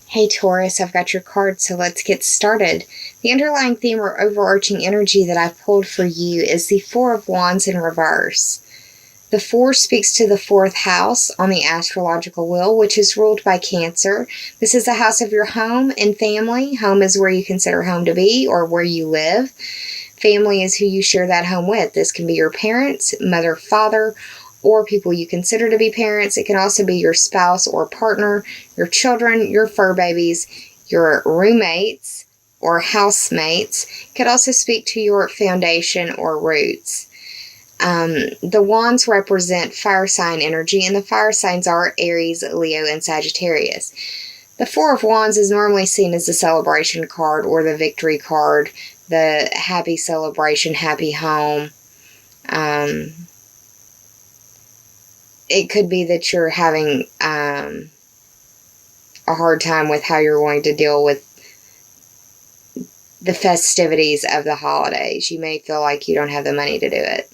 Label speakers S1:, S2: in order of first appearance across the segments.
S1: Hey Taurus, I've got your card, so let's get started. The underlying theme or overarching energy that I've pulled for you is the Four of Wands in reverse. The Four speaks to the fourth house on the astrological wheel, which is ruled by Cancer. This is the house of your home and family. Home is where you consider home to be or where you live. Family is who you share that home with. This can be your parents, mother, father, or people you consider to be parents. It can also be your spouse or partner, your children, your fur babies, your roommates or housemates. It could also speak to your foundation or roots. The wands represent fire sign energy, and the fire signs are Aries, Leo, and Sagittarius. The Four of Wands is normally seen as the celebration card or the victory card, the happy celebration, happy home. It could be that you're having a hard time with how you're going to deal with the festivities of the holidays. You may feel like you don't have the money to do it.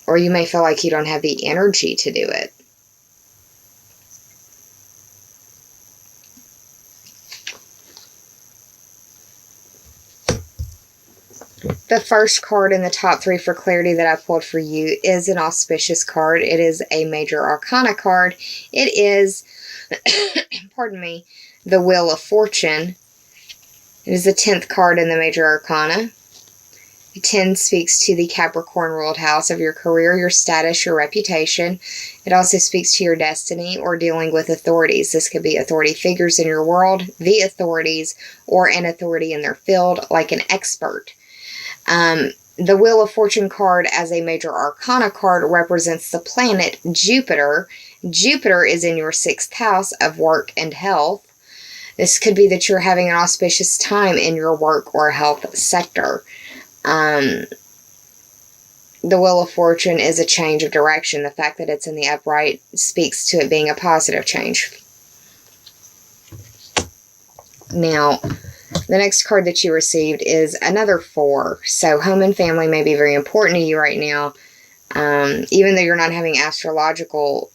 S1: Or you may feel like you don't have the energy to do it. The first card in the top three for clarity that I pulled for you is an auspicious card. It is a major arcana card. It is, pardon me, the Wheel of Fortune. It is the 10th card in the major arcana. 10 speaks to the Capricorn ruled house of your career, your status, your reputation. It also speaks to your destiny or dealing with authorities. This could be authority figures in your world, the authorities, or an authority in their field, like an expert. The Wheel of Fortune card as a major arcana card represents the planet Jupiter. Jupiter is in your 6th house of work and health. This could be that you're having an auspicious time in your work or health sector. The Wheel of Fortune is a change of direction. The fact that it's in the upright speaks to it being a positive change. Now, the next card that you received is another 4. So home and family may be very important to you right now. Even though you're not having astrological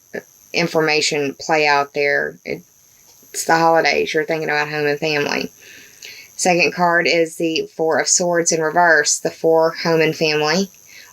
S1: information play out there, it's the holidays. You're thinking about home and family. Second card is the Four of Swords in reverse. The 4, home and family,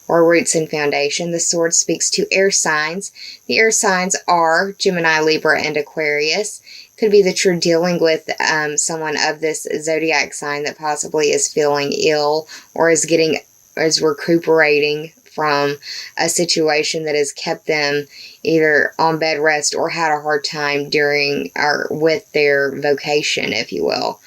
S1: or roots and foundation. The sword speaks to air signs. The air signs are Gemini, Libra, and Aquarius. Could be that you're dealing with someone of this zodiac sign that possibly is feeling ill or is recuperating from a situation that has kept them either on bed rest or had a hard time during or with their vocation, if you will.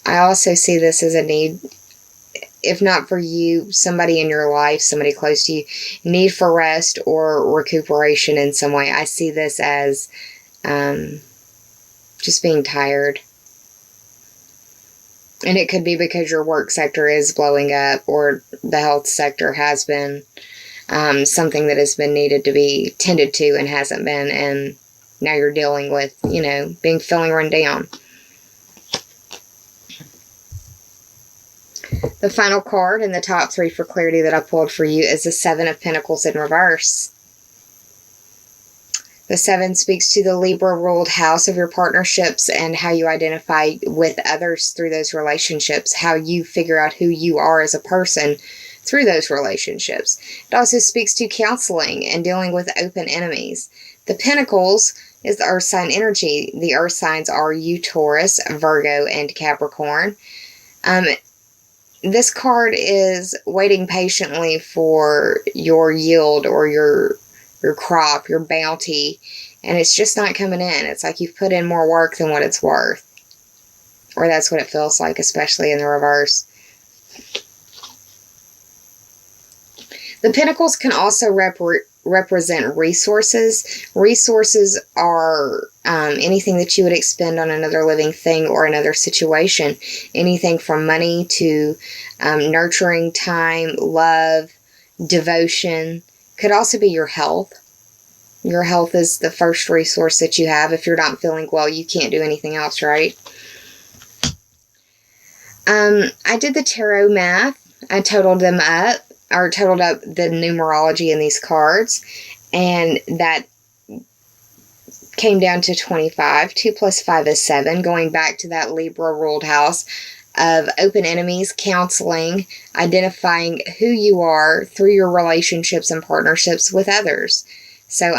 S1: I also see this as a need, if not for you, somebody in your life, somebody close to you, need for rest or recuperation in some way. I see this as just being tired. And it could be because your work sector is blowing up or the health sector has been something that has been needed to be tended to and hasn't been. And now you're dealing with, feeling run down. The final card in the top 3 for clarity that I pulled for you is the 7 of Pentacles in reverse. The 7 speaks to the Libra-ruled house of your partnerships and how you identify with others through those relationships, how you figure out who you are as a person through those relationships. It also speaks to counseling and dealing with open enemies. The Pentacles is the earth sign energy. The earth signs are you, Taurus, Virgo, and Capricorn. This card is waiting patiently for your yield or your crop, your bounty, and it's just not coming in. It's like you've put in more work than what it's worth. Or that's what it feels like, especially in the reverse. The Pentacles can also represent resources. Resources are anything that you would expend on another living thing or another situation. Anything from money to nurturing time, love, devotion. Could also be your health. Your health is the first resource that you have. If you're not feeling well, you can't do anything else, right? I did the tarot math. I totaled them up, or totaled up the numerology in these cards, and that came down to 25. 2 plus 5 is 7, going back to that Libra ruled house of open enemies, counseling, identifying who you are through your relationships and partnerships with others. So,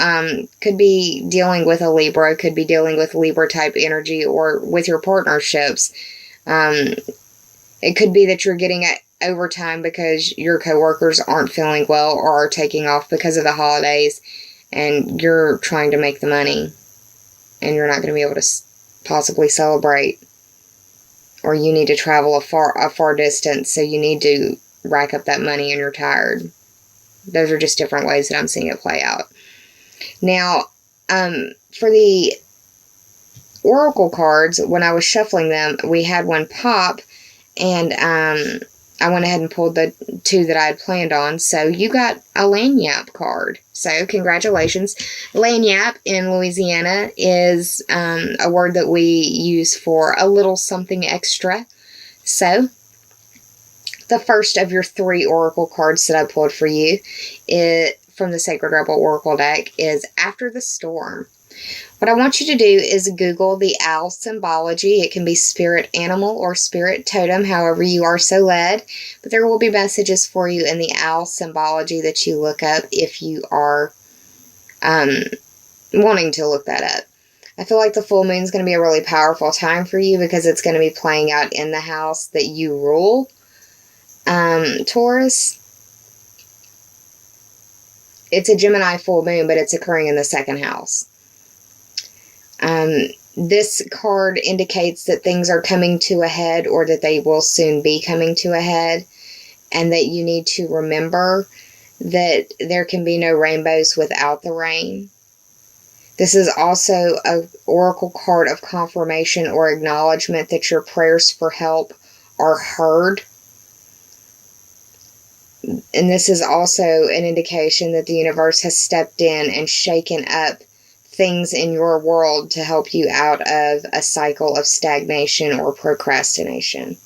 S1: could be dealing with a Libra, could be dealing with Libra type energy, or with your partnerships. It could be that you're getting overtime because your coworkers aren't feeling well or are taking off because of the holidays, and you're trying to make the money, and you're not going to be able to possibly celebrate. Or you need to travel a far distance, so you need to rack up that money and you're tired. Those are just different ways that I'm seeing it play out. Now, for the oracle cards, when I was shuffling them, we had one pop, and I went ahead and pulled the 2 that I had planned on. So you got a lagniappe card. So congratulations. Lagniappe in Louisiana is a word that we use for a little something extra. So the first of your 3 oracle cards that I pulled for you from the Sacred Rebel Oracle deck is After the Storm. What I want you to do is Google the owl symbology. It can be spirit animal or spirit totem, however you are so led. But there will be messages for you in the owl symbology that you look up if you are wanting to look that up. I feel like the full moon is going to be a really powerful time for you because it's going to be playing out in the house that you rule. Taurus. It's a Gemini full moon, but it's occurring in the 2nd house. This card indicates that things are coming to a head, or that they will soon be coming to a head, and that you need to remember that there can be no rainbows without the rain. This is also an oracle card of confirmation or acknowledgement that your prayers for help are heard. And this is also an indication that the universe has stepped in and shaken up things in your world to help you out of a cycle of stagnation or procrastination.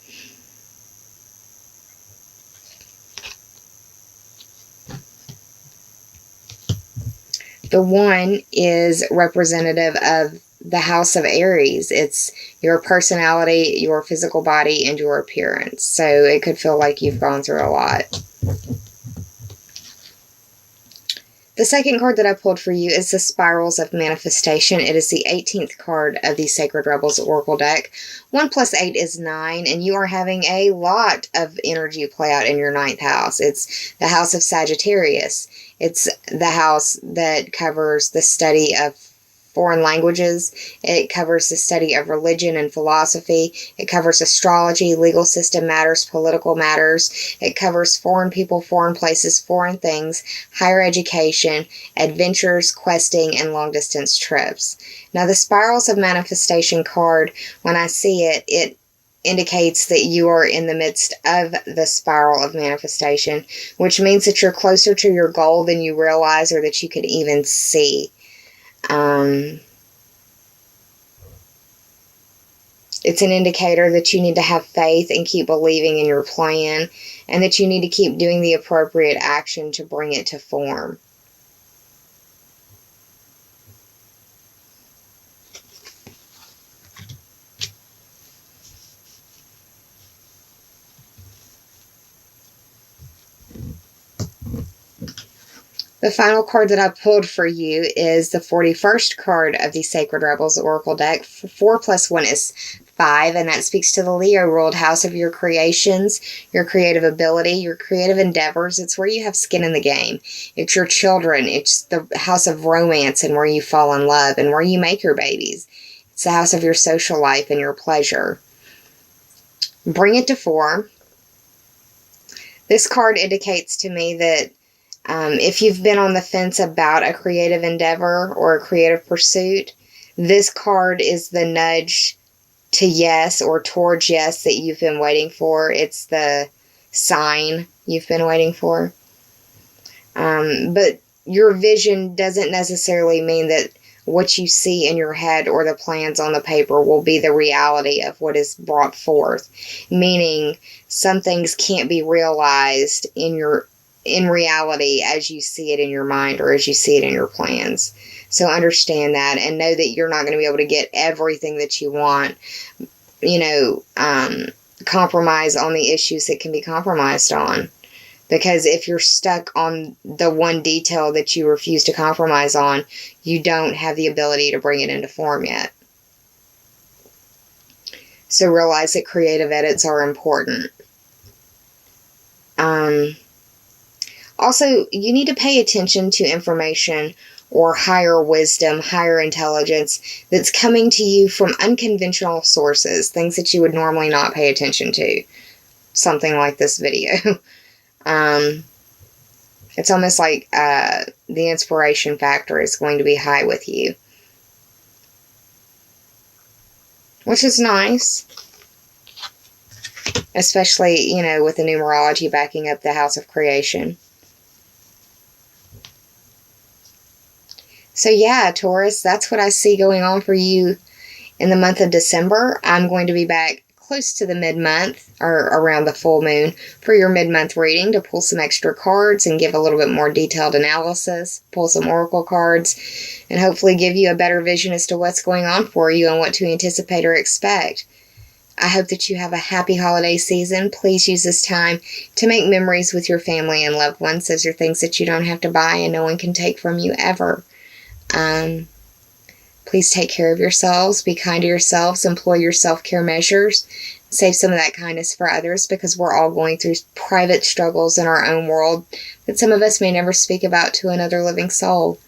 S1: The 1 is representative of the house of Aries. It's your personality, your physical body, and your appearance. So it could feel like you've gone through a lot. The second card that I pulled for you is the Spirals of Manifestation. It is the 18th card of the Sacred Rebels Oracle deck. 1 plus 8 is 9, and you are having a lot of energy play out in your 9th house. It's the house of Sagittarius. It's the house that covers the study of foreign languages. It covers the study of religion and philosophy. It covers astrology, legal system matters, political matters. It covers foreign people, foreign places, foreign things, higher education, adventures, questing, and long-distance trips. Now, the Spirals of Manifestation card, when I see it, it indicates that you are in the midst of the spiral of manifestation, which means that you're closer to your goal than you realize or that you could even see. It's an indicator that you need to have faith and keep believing in your plan, and that you need to keep doing the appropriate action to bring it to form. The final card that I pulled for you is the 41st card of the Sacred Rebels Oracle deck. 4 plus 1 is 5, and that speaks to the Leo ruled house of your creations, your creative ability, your creative endeavors. It's where you have skin in the game. It's your children. It's the house of romance and where you fall in love and where you make your babies. It's the house of your social life and your pleasure. Bring it to form. This card indicates to me that if you've been on the fence about a creative endeavor or a creative pursuit, this card is the nudge to yes or towards yes that you've been waiting for. It's the sign you've been waiting for. But your vision doesn't necessarily mean that what you see in your head or the plans on the paper will be the reality of what is brought forth. Meaning, some things can't be realized in reality as you see it in your mind or as you see it in your plans. So understand that and know that you're not going to be able to get everything that you want. Compromise on the issues that can be compromised on. Because if you're stuck on the one detail that you refuse to compromise on, you don't have the ability to bring it into form yet. So realize that creative edits are important. Also, you need to pay attention to information or higher wisdom, higher intelligence that's coming to you from unconventional sources, things that you would normally not pay attention to. Something like this video. It's almost like the inspiration factor is going to be high with you. Which is nice. Especially, with the numerology backing up the house of creation. So yeah, Taurus, that's what I see going on for you in the month of December. I'm going to be back close to the mid-month or around the full moon for your mid-month reading to pull some extra cards and give a little bit more detailed analysis, pull some oracle cards, and hopefully give you a better vision as to what's going on for you and what to anticipate or expect. I hope that you have a happy holiday season. Please use this time to make memories with your family and loved ones. Those are things that you don't have to buy and no one can take from you ever. Please take care of yourselves, be kind to yourselves, employ your self-care measures, save some of that kindness for others because we're all going through private struggles in our own world that some of us may never speak about to another living soul.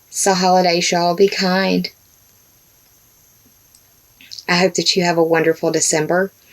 S1: It's the holidays, y'all. Be kind. I hope that you have a wonderful December.